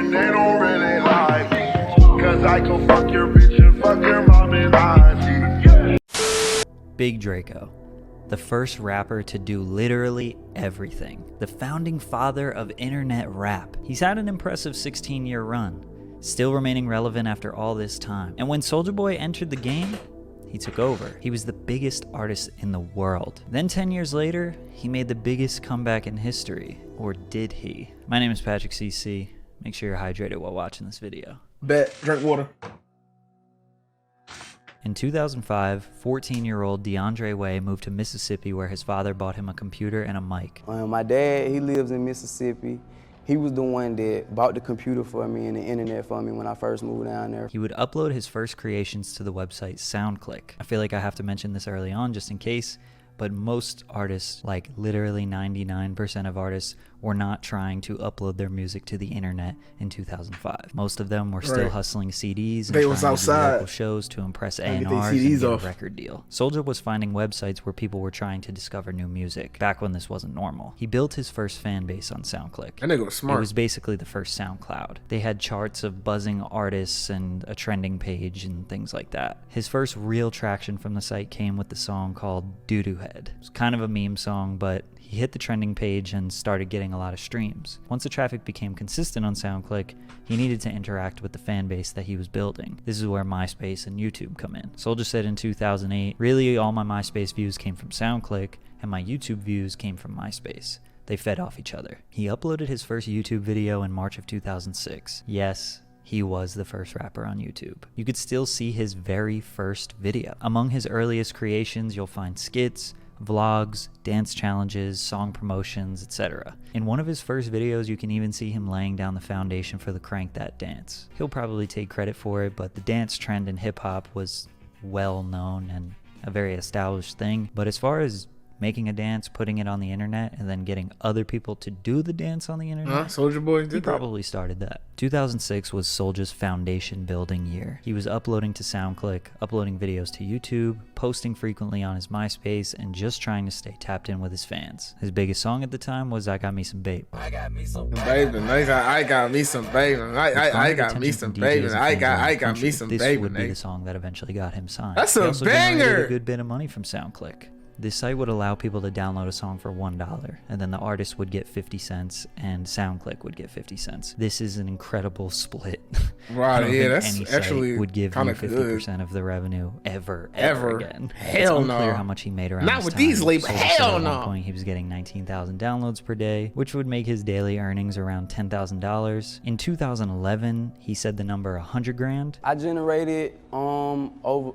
and they don't really like me. Cause I can fuck your bitch and fuck your mom and auntie. Big Draco, the first rapper to do literally everything. The founding father of internet rap. He's had an impressive 16-year run, still remaining relevant after all this time. And when Soulja Boy entered the game, he took over. He was the biggest artist in the world. Then 10 years later, he made the biggest comeback in history. Or did he? My name is Patrick CC. Make sure you're hydrated while watching this video. Bet. Drink water. In 2005, 14-year-old DeAndre Way moved to Mississippi where his father bought him a computer and a mic. My dad, he lives in Mississippi. He was the one that bought the computer for me and the internet for me when I first moved down there. He would upload his first creations to the website SoundClick. I feel like I have to mention this early on just in case, but most artists, like literally 99% of artists, were not trying to upload their music to the internet in 2005. Most of them were still hustling CDs and trying to do local shows to impress A&Rs and get a record deal. Soulja was finding websites where people were trying to discover new music, back when this wasn't normal. He built his first fan base on SoundClick. That nigga was smart. It was basically the first SoundCloud. They had charts of buzzing artists and a trending page and things like that. His first real traction from the site came with the song called Doo-Doo Head. It was kind of a meme song, but he hit the trending page and started getting a lot of streams. Once the traffic became consistent on SoundClick, he needed to interact with the fan base that he was building. This is where MySpace and YouTube come in. Soulja said in 2008, really all my MySpace views came from SoundClick and my YouTube views came from MySpace. They fed off each other. He uploaded his first YouTube video in March of 2006. Yes, he was the first rapper on YouTube. You could still see his very first video. Among his earliest creations, you'll find skits, vlogs, dance challenges, song promotions, etc. In one of his first videos, you can even see him laying down the foundation for the Crank That dance. He'll probably take credit for it, but the dance trend in hip-hop was well known and a very established thing. But as far as making a dance, putting it on the internet, and then getting other people to do the dance on the internet, Soulja Boy did he probably started that. 2006 was Soulja's foundation building year. He was uploading to SoundClick, uploading videos to YouTube, posting frequently on his MySpace, and just trying to stay tapped in with his fans. His biggest song at the time was I Got Me Some Babe. I got me some baby. I got me some baby. I got me some baby. I got me some baby. This would be the song that eventually got him signed. That's a banger. Generated a good bit of money from SoundClick. This site would allow people to download a song for $1, and then the artist would get 50 cents and SoundClick would get 50 cents. This is an incredible split. Right, yeah, that's any actually site would give you 50% of the revenue ever again. Hell it's no. unclear how much he made around Not this with time. these labels. Hell no. At one point, he was getting 19,000 downloads per day, which would make his daily earnings around $10,000. In 2011, he said the number 100 grand. I generated over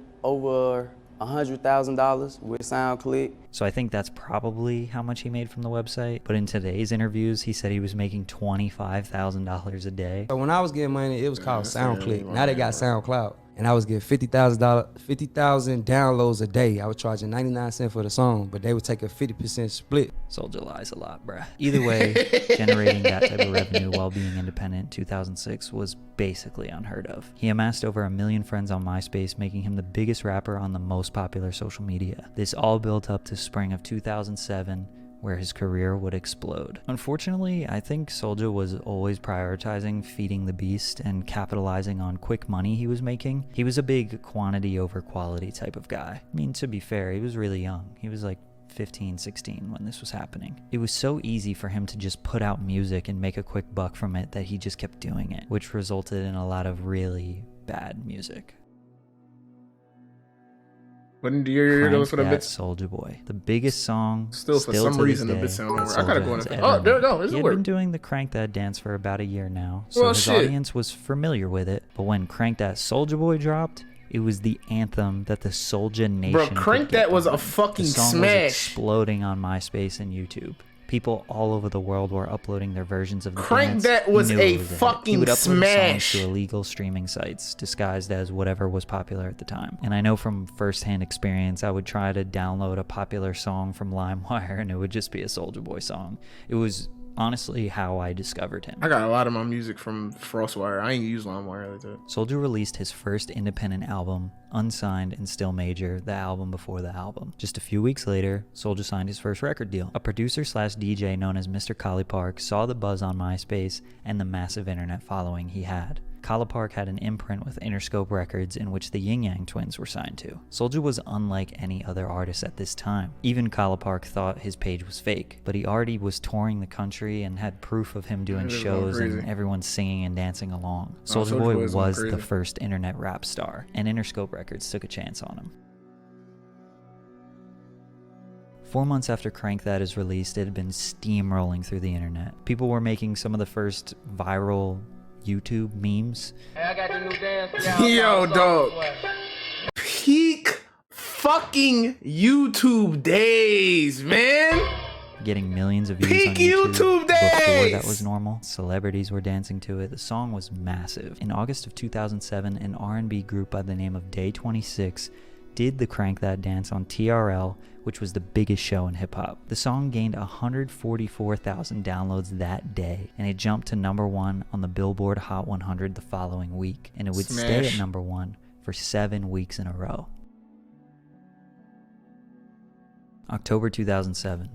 $100,000 with SoundClick. So I think that's probably how much he made from the website. But in today's interviews, he said he was making $25,000 a day. So when I was getting money, it was called SoundClick. Now they got SoundCloud. And I was getting 50,000 downloads a day. I was charging 99 cents for the song, but they would take a 50% split. Soulja lies a lot, bruh. Either way, generating that type of revenue while being independent in 2006 was basically unheard of. He amassed over 1 million friends on MySpace, making him the biggest rapper on the most popular social media. This all built up to spring of 2007, where his career would explode. Unfortunately, I think Soulja was always prioritizing feeding the beast and capitalizing on quick money he was making. He was a big quantity over quality type of guy. I mean, to be fair, he was really young. He was like 15, 16 when this was happening. It was so easy for him to just put out music and make a quick buck from it that he just kept doing it, which resulted in a lot of really bad music. When do you go for the bit? Soulja Boy, the biggest song. Still for some reason the bit sound over. I gotta go on. Oh, there we go. He had been doing the Crank That dance for about a year now, so his audience was familiar with it. But when Crank That Soulja Boy dropped, it was the anthem that the Soulja Nation. Bro, Crank That was a fucking smash. The song was exploding on MySpace and YouTube. People all over the world were uploading their versions of the Crank That was a fucking he would upload smash songs to illegal streaming sites disguised as whatever was popular at the time. And I know from firsthand experience, I would try to download a popular song from LimeWire and it would just be a Soulja Boy song. It was honestly how I discovered him. I got a lot of my music from Frostwire. I ain't use LimeWire like that. Soulja released his first independent album, unsigned and still major, the album before the album. Just a few weeks later, Soulja signed his first record deal. A producer slash DJ known as Mr. Collie Park saw the buzz on MySpace and the massive internet following he had. Collie Park had an imprint with Interscope Records in which the Yin Yang Twins were signed to. Soulja was unlike any other artist at this time. Even Collie Park thought his page was fake, but he already was touring the country and had proof of him doing shows and everyone singing and dancing along. Soulja Boy was the first internet rap star, and Interscope Records took a chance on him. 4 months after Crank That is released, it had been steamrolling through the internet. People were making some of the first viral YouTube memes. Hey, I got the new dance. Yo, dog. Peak fucking YouTube days, man. Getting millions of views Peak on YouTube days. before that was normal. Celebrities were dancing to it. The song was massive. In August of 2007, an R&B group by the name of Day 26 did the Crank That dance on TRL, which was the biggest show in hip-hop. The song gained 144,000 downloads that day, and it jumped to #1 on the Billboard Hot 100 the following week, and it would stay at #1 for 7 weeks in a row. October 2007.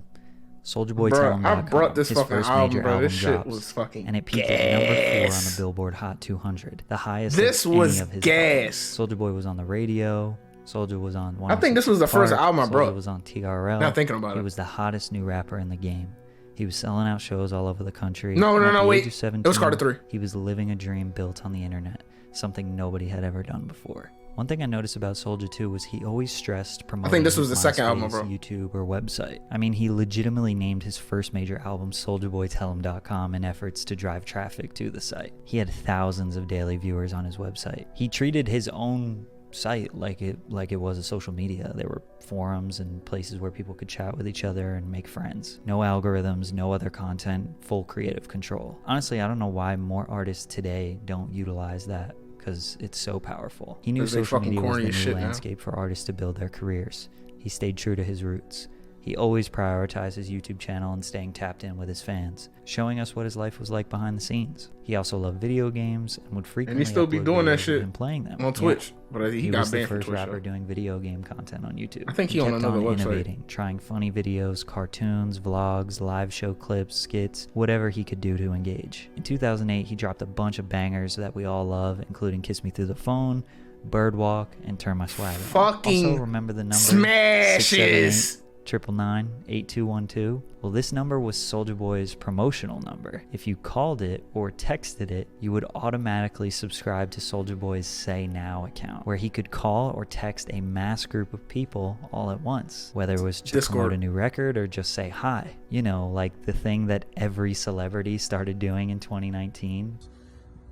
Soulja Boy Tell 'Em I brought this his fucking first album, major bro. album This shit drops, was fucking and it peaked at #4 on the Billboard Hot 200, the highest This of any was of his gas. albums. Soulja Boy was on the radio. Soulja was on I think this was the first album I brought. Soulja was on TRL. Now thinking about it. He was the hottest new rapper in the game. He was selling out shows all over the country. No, And at the wait. age of 17, It was Carter 3. He was living a dream built on the internet, something nobody had ever done before. One thing I noticed about Soulja too was he always stressed promoting I think this was his the second album, MySpace, bro. YouTube, or website. I mean, he legitimately named his first major album SouljaBoyTellHim.com in efforts to drive traffic to the site. He had thousands of daily viewers on his website. He treated his own site like it was a social media. There were forums and places where people could chat with each other and make friends. No algorithms, no other content, full creative control. Honestly, I don't know why more artists today don't utilize that, because it's so powerful. He knew social media was the new landscape for artists to build their careers. He stayed true to his roots. He always prioritized his YouTube channel and staying tapped in with his fans, showing us what his life was like behind the scenes. He also loved video games and would frequently And he still be upload doing that videos of shit him playing them on Twitch. But he got was the banned from first Twitch. rapper doing video game content on YouTube. I think he on kept another website. innovating, trying funny videos, cartoons, vlogs, live show clips, skits, whatever he could do to engage. In 2008, he dropped a bunch of bangers that we all love, including Kiss Me Through the Phone, Birdwalk, and Turn My Swag On. Fucking also, remember the number smashes. 999-8212. Well, this number was Soulja Boy's promotional number. If you called it or texted it, you would automatically subscribe to Soulja Boy's Say Now account, where he could call or text a mass group of people all at once, whether it was to promote a new record or just say hi. You know, like the thing that every celebrity started doing in 2019.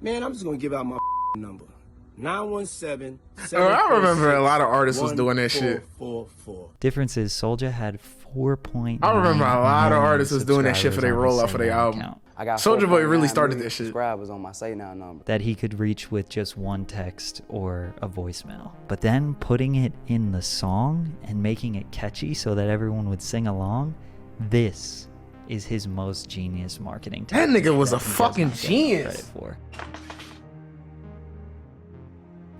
Man, I'm just gonna give out my number. 917. I remember a lot of artists was doing that shit. Difference is Soulja had 4.9 I remember a lot of million artists was doing that shit for their subscribers on rollout his for their Say Now album. account I got Soulja Boy 4.9 really started million that shit. subscribers on my Say Now number. that he could reach with just one text or a voicemail. But then putting it in the song and making it catchy so that everyone would sing along, this is his most genius marketing That tactic nigga was that a he does fucking not get genius. credit for.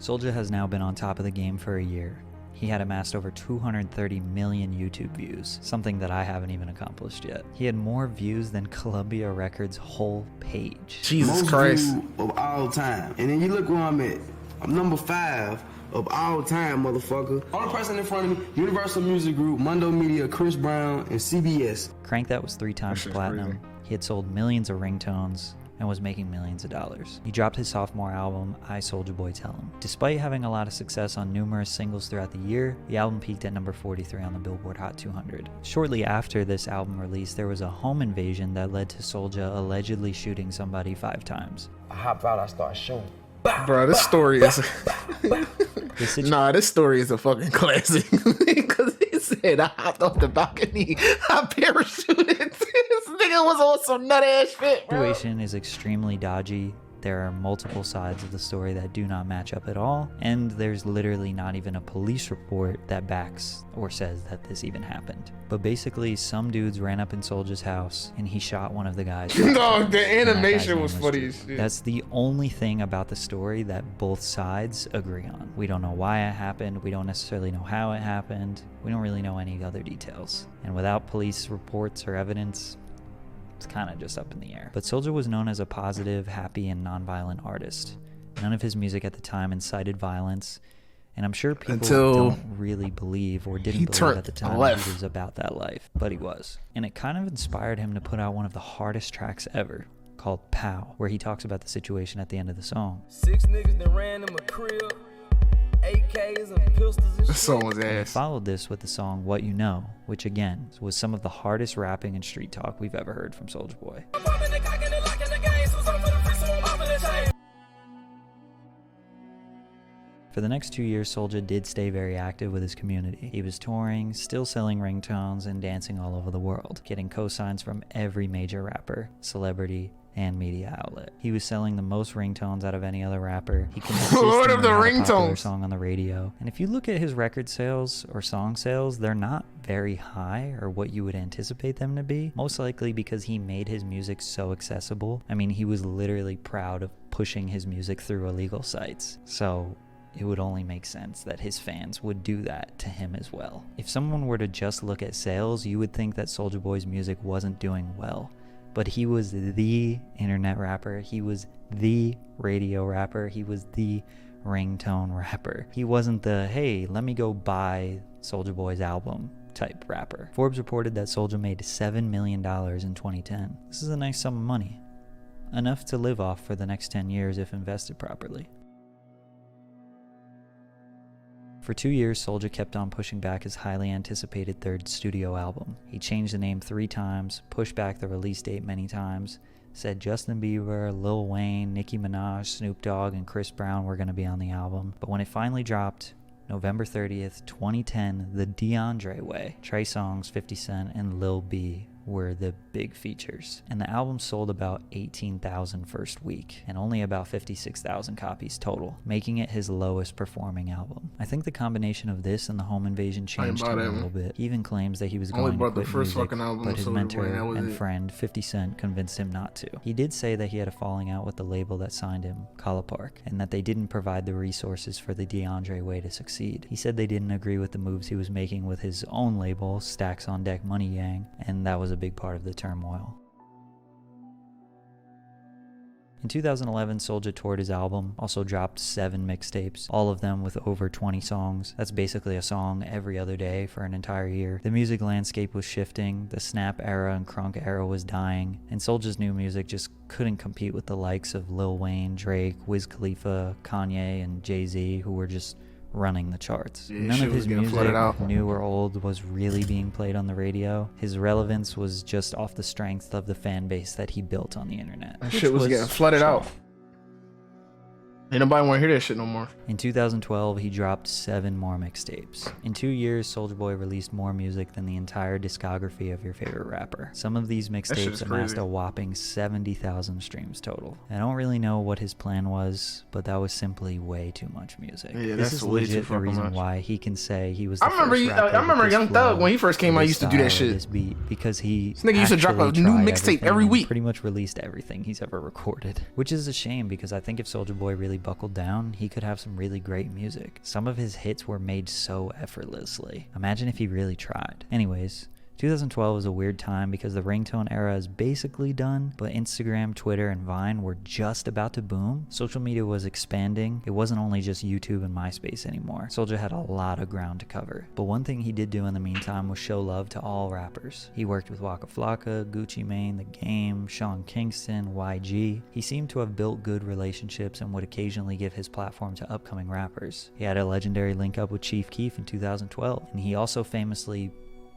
Soulja has now been on top of the game for a year. He had amassed over 230 million YouTube views, something that I haven't even accomplished yet. He had more views than Columbia Records' whole page. Jesus Most Christ. viewed of all time. And then you look where I'm at. I'm number 5 of all time, motherfucker. Only person in front of me, Universal Music Group, Mondo Media, Chris Brown, and CBS. Crank That was 3 times platinum. crazy. He had sold millions of ringtones and was making millions of dollars. He dropped his sophomore album, I Soulja Boy Tell 'Em. Despite having a lot of success on numerous singles throughout the year, the album peaked at number 43 on the Billboard Hot 200. Shortly after this album release, there was a home invasion that led to Soulja allegedly shooting somebody 5 times. I hop out, I start shooting. Bro, this story is This story is a fucking classic. Because he said I hopped off the balcony, I parachuted. This nigga was on some nut ass shit, bro. situation is extremely dodgy, there are multiple sides of the story that do not match up at all, and there's literally not even a police report that backs or says that this even happened. But basically, some dudes ran up in Soulja's house and he shot one of the guys. No, the And that guy's animation name was funny as shit. That's the only thing about the story that both sides agree on. We don't know why it happened. We don't necessarily know how it happened. We don't really know any other details. And without police reports or evidence, it's kind of just up in the air. But Soulja was known as a positive, happy, and nonviolent artist. None of his music at the time incited violence, and I'm sure people don't really believe or didn't believe at the time that he was about that life, but he was. And it kind of inspired him to put out one of the hardest tracks ever, called Pow, where he talks about the situation at the end of the song. 6 niggas that ran in my crib, AKs and pistols and This song was ass. Followed this with the song What You Know, which again was some of the hardest rapping and street talk we've ever heard from Soulja Boy. For the next 2 years, Soulja did stay very active with his community. He was touring, still selling ringtones, and dancing all over the world, getting cosigns from every major rapper, celebrity, and media outlet. He was selling the most ringtones out of any other rapper. He Lord of the a popular ringtones song on the radio. And if you look at his record sales or song sales, they're not very high or what you would anticipate them to be. Most likely because he made his music so accessible. I mean, he was literally proud of pushing his music through illegal sites. So it would only make sense that his fans would do that to him as well. If someone were to just look at sales, you would think that Soulja Boy's music wasn't doing well. But he was the internet rapper, he was the radio rapper, he was the ringtone rapper. He wasn't the, hey, let me go buy Soulja Boy's album type rapper. Forbes reported that Soulja made $7 million in 2010. This is a nice sum of money. Enough to live off for the next 10 years if invested properly. For 2 years, Soulja kept on pushing back his highly anticipated third studio album. He changed the name 3 times, pushed back the release date many times, said Justin Bieber, Lil Wayne, Nicki Minaj, Snoop Dogg, and Chris Brown were going to be on the album. But when it finally dropped, November 30th, 2010, The DeAndre Way, Trey Songz, 50 Cent, and Lil B were the big features. And the album sold about 18,000 first week, and only about 56,000 copies total, making it his lowest performing album. I think the combination of this and the home invasion changed him a little bit. He even claims that he was going to quit music, but his mentor and friend 50 Cent convinced him not to. He did say that he had a falling out with the label that signed him, Kala Park, and that they didn't provide the resources for the DeAndre Way to succeed. He said they didn't agree with the moves he was making with his own label, Stacks on Deck Money Yang, and that was a big part of the turmoil. In 2011, Soulja toured his album, also dropped 7 mixtapes, all of them with over 20 songs. That's basically a song every other day for an entire year. The music landscape was shifting, the Snap era and Crunk era was dying, and Soulja's new music just couldn't compete with the likes of Lil Wayne, Drake, Wiz Khalifa, Kanye, and Jay-Z, who were just running the charts. None of his music, new or old, was really being played on the radio. His relevance was just off the strength of the fan base that he built on the internet. That shit was getting flooded out. Ain't nobody want to hear that shit no more. In 2012, he dropped 7 more mixtapes. In 2 years, Soulja Boy released more music than the entire discography of your favorite rapper. Some of these mixtapes amassed a whopping 70,000 streams total. I don't really know what his plan was, but that was simply way too much music. Yeah, this is legit the reason why he can say he was the I remember Young Thug, when he first came out, used to do that shit. This beat, because he this nigga used to drop a new mixtape every week. Pretty much released everything he's ever recorded. Which is a shame, because I think if Soulja Boy really buckled down, he could have some really great music. Some of his hits were made so effortlessly. Imagine if he really tried. Anyways, 2012 was a weird time because the ringtone era is basically done, but Instagram, Twitter, and Vine were just about to boom. Social media was expanding. It wasn't only just YouTube and MySpace anymore. Soulja had a lot of ground to cover. But one thing he did do in the meantime was show love to all rappers. He worked with Waka Flocka, Gucci Mane, The Game, Sean Kingston, YG. He seemed to have built good relationships and would occasionally give his platform to upcoming rappers. He had a legendary link up with Chief Keef in 2012, and he also famously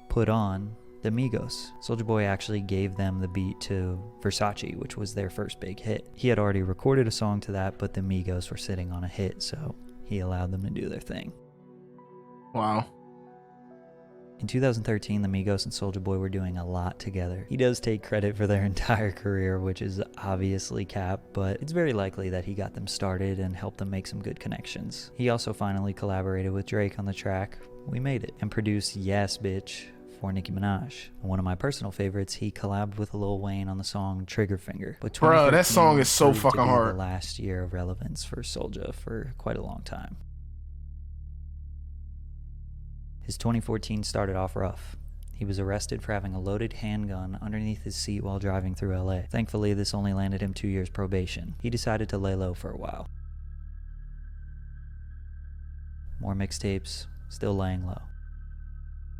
put on the Migos. Soulja Boy actually gave them the beat to Versace, which was their first big hit. He had already recorded a song to that, but the Migos were sitting on a hit, so he allowed them to do their thing. Wow. In 2013, the Migos and Soulja Boy were doing a lot together. He does take credit for their entire career, which is obviously cap, but it's very likely that he got them started and helped them make some good connections. He also finally collaborated with Drake on the track We Made It and produced Yes Bitch for Nicki Minaj. And one of my personal favorites, he collabed with Lil Wayne on the song Trigger Finger. But Bro, that song is so proved to fucking be hard. the last year of relevance for Soulja for quite a long time. His 2014 started off rough. He was arrested for having a loaded handgun underneath his seat while driving through LA. Thankfully, this only landed him 2 years probation. He decided to lay low for a while. More mixtapes, still laying low.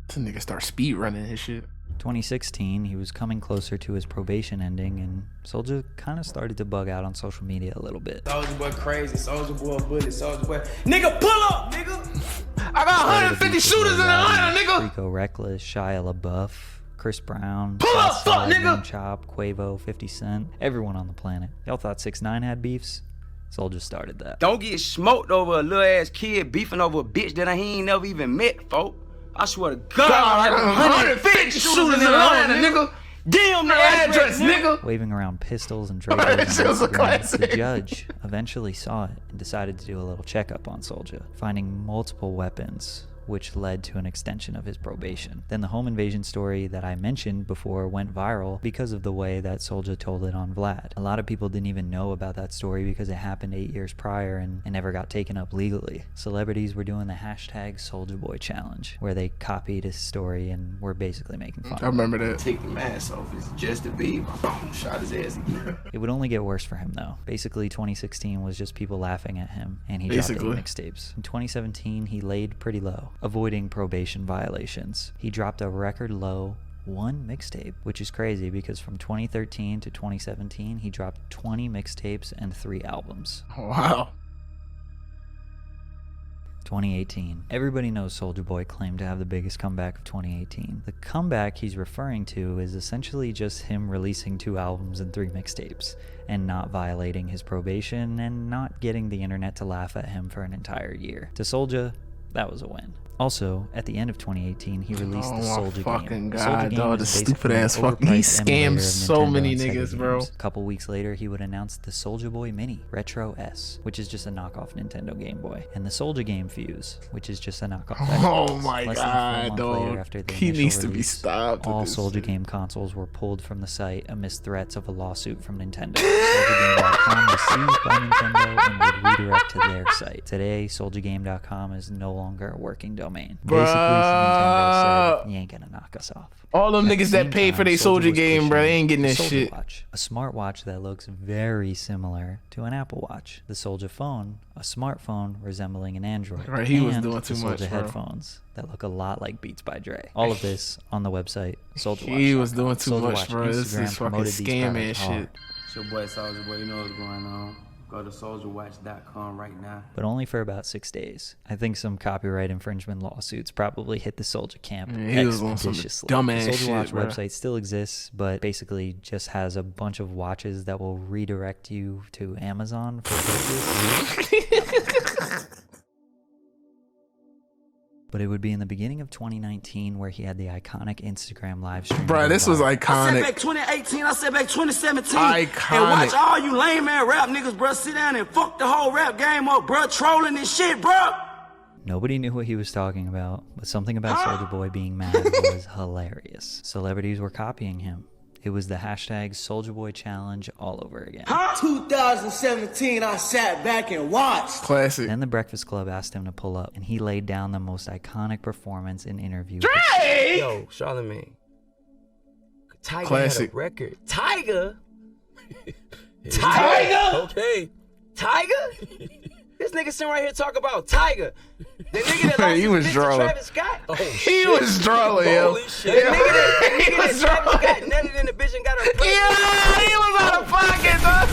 This nigga start speed running his shit. 2016, he was coming closer to his probation ending, and Soulja kind of started to bug out on social media a little bit. Soulja Boy crazy, Soulja Boy bully, Soulja Boy. Nigga, pull up, nigga! I got 150 shooters in Atlanta, nigga! Rico Reckless, Shia LaBeouf, Chris Brown, Pull up, fuck, nigga! Young Chop, Quavo, 50 Cent, everyone on the planet. Y'all thought 6ix9ine had beefs? Soulja started that. Don't get smoked over a little ass kid beefing over a bitch that he ain't never even met, folk. I swear to God, I got 150 shooters in Atlanta, nigga. Damn the address, nigga. Waving around pistols and Dracos on Instagram, the judge eventually saw it and decided to do a little checkup on Soulja, finding multiple weapons, which led to an extension of his probation. Then the home invasion story that I mentioned before went viral because of the way that Soulja told it on Vlad. A lot of people didn't even know about that story because it happened 8 years prior and never got taken up legally. Celebrities were doing the hashtag Soulja Boy challenge, where they copied his story and were basically making fun. I remember that. Take the mask off, it's just a baby. Boom, shot his ass again. It would only get worse for him though. Basically 2016 was just people laughing at him, and he dropped 8 mixtapes. In 2017, he laid pretty low, avoiding probation violations. He dropped a record low 1 mixtape, which is crazy because from 2013 to 2017, he dropped 20 mixtapes and 3 albums. Wow. 2018. Everybody knows Soulja Boy claimed to have the biggest comeback of 2018. The comeback he's referring to is essentially just him releasing 2 albums and 3 mixtapes, and not violating his probation and not getting the internet to laugh at him for an entire year. To Soulja, that was a win. Also, at the end of 2018, he released the Soulja Game. God, Soulja Game dog, is the basically stupid an ass fucking. He overpriced emulator scams of so Nintendo many and Sega niggas, bro. games. A couple weeks later, he would announce the Soulja Boy Mini Retro S, which is just a knockoff Nintendo Game Boy, and the Soulja Game Fuse, which is just a knockoff Xbox. Oh my Less than 4 God, months later, dog. after the He initial needs to be release, stopped. all with this Soulja shit. Game consoles were pulled from the site amidst threats of a lawsuit from Nintendo. SouljaGame.com was seized by Nintendo and would redirect to their site. Today, SouljaGame.com is no longer a working domain. Basically, Nintendo said, you ain't gonna knock us off. All them At niggas the that same paid for time, their Soulja Soulja was Game, bro, they pushing ain't getting the that Soulja shit. Watch, a smartwatch that looks very similar to an Apple Watch. The Soulja Phone, a smartphone resembling an Android. Right, he was and doing too the much, Soulja bro. headphones that look a lot like Beats by Dre. All of this on the website Soulja Watch. He was doing too Soulja much, Watch bro. This Instagram is fucking promoted these scam products ass hard. shit. It's your boy Soulja Boy, you know what's going on. Go to SouljaWatch.com right now. But only for about 6 days. I think some copyright infringement lawsuits probably hit the Soulja camp Yeah, he was on some expeditiously. dumbass The Soulja shit, Watch bro. website still exists, but basically just has a bunch of watches that will redirect you to Amazon for purchase. But it would be in the beginning of 2019 where he had the iconic Instagram live stream. Bro, this was I said iconic. back 2018, I said back 2017. Iconic. And watch all you lame man rap niggas, bro, sit down and fuck the whole rap game up, bro, trolling this shit, bro. Nobody knew what he was talking about, but something about Soulja Boy being mad was hilarious. Celebrities were copying him. It was the hashtag Soulja Boy challenge all over again. 2017, I sat back and watched. Classic. Then the Breakfast Club asked him to pull up, and he laid down the most iconic performance in interview. Hey! Yo, Charlamagne. Tiger Classic. had a record. Tiger? Tiger? Okay. Tiger? This nigga sitting right here talking about Tiger. The nigga that lost He his was bitch to drawing. Travis Scott. He was drawing, yo. Holy shit. The nigga He that was Travis drawing. Scott nutted in the bitch and got her pregnant. Yeah, he was out of pocket, dog.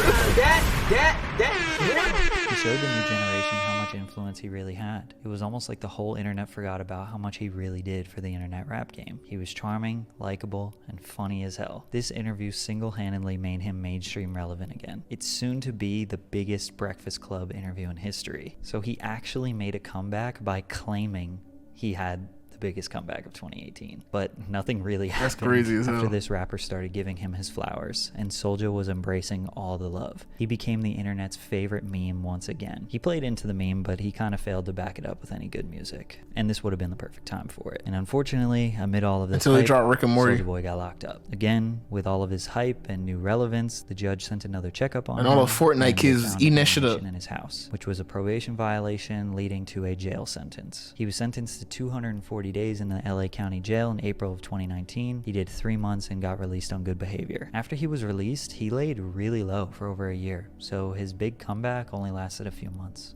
He showed the new generation how much influence he really had. It was almost like the whole internet forgot about how much he really did for the internet rap game. He was charming, likable, and funny as hell. This interview single-handedly made him mainstream relevant again. It's soon to be the biggest Breakfast Club interview in history. So he actually made a comeback by claiming he had the biggest comeback of 2018. But nothing really happened. That's crazy as hell. After this rapper started giving him his flowers, and Soulja was embracing all the love. He became the internet's favorite meme once again. He played into the meme, but he kind of failed to back it up with any good music. And this would have been the perfect time for it. And unfortunately, amid all of this until he dropped Rick and Morty, Soulja Boy got locked up. Again, with all of his hype and new relevance, the judge sent another checkup on him. and all the Fortnite kids was eating that shit up in his house, which was a probation violation leading to a jail sentence. He was sentenced to 240 days in the LA County Jail in April of 2019. He did 3 months and got released on good behavior. After he was released, he laid really low for over a year, so his big comeback only lasted a few months.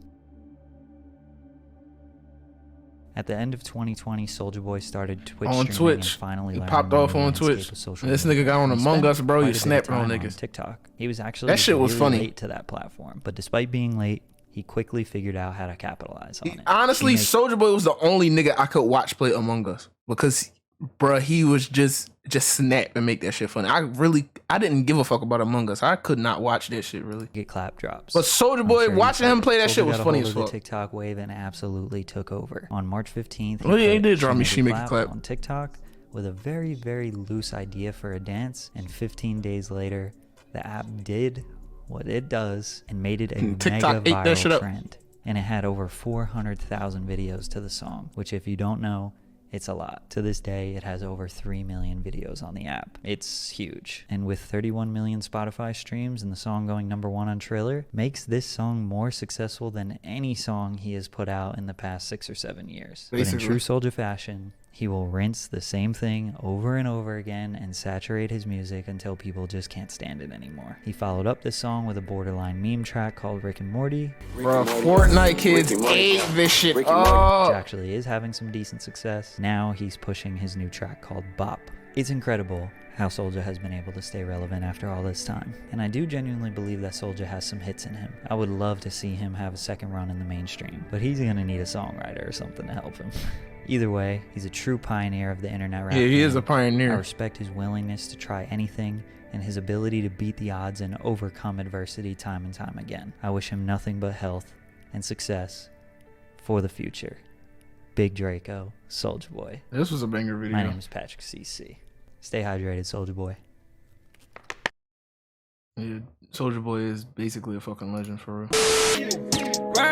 At the end of 2020, Soulja Boy started Twitch on streaming Twitch. and finally He learned popped the off on landscape Twitch. of social And this media. nigga got on He Among spent Us, bro. quite He a bit of snapping on time niggas. TikTok. He was actually That shit was really funny. late to that platform, but despite being late, he quickly figured out how to capitalize on it. Honestly, He Soulja Boy was the only nigga I could watch play Among Us because, bruh, he was just snap and make that shit funny. I didn't give a fuck about Among Us. I could not watch that shit really. get clap drops. But Soulja I'm Boy, sure you watching saw him it. play that Soulja shit was got a funny hold as of the fuck. TikTok wave and absolutely took over. On March 15th, Oh, yeah, he put did drop me She Make It Clap on TikTok with a very, very loose idea for a dance, and 15 days later, the app did what it does and made it a TikTok mega ate that shit viral up. trend. And it had over 400,000 videos to the song, which if you don't know, it's a lot. To this day, it has over 3 million videos on the app. It's huge. And with 31 million Spotify streams and the song going #1 on Triller, makes this song more successful than any song he has put out in the past 6 or 7 years. But in Basically. true Soulja fashion, he will rinse the same thing over and over again and saturate his music until people just can't stand it anymore. He followed up this song with a borderline meme track called Rick and Morty, Bro, Fortnite kids ate this shit which up. actually is having some decent success. Now he's pushing his new track called Bop. It's incredible how Soulja has been able to stay relevant after all this time. And I do genuinely believe that Soulja has some hits in him. I would love to see him have a second run in the mainstream, but he's gonna need a songwriter or something to help him. Either way, he's a true pioneer of the internet rap. Yeah, he is game. a pioneer. I respect his willingness to try anything and his ability to beat the odds and overcome adversity time and time again. I wish him nothing but health and success for the future. Big Draco, Soulja Boy. This was a banger video. My name is Patrick CC. Stay hydrated, Soulja Boy. Yeah, Soulja Boy is basically a fucking legend for real.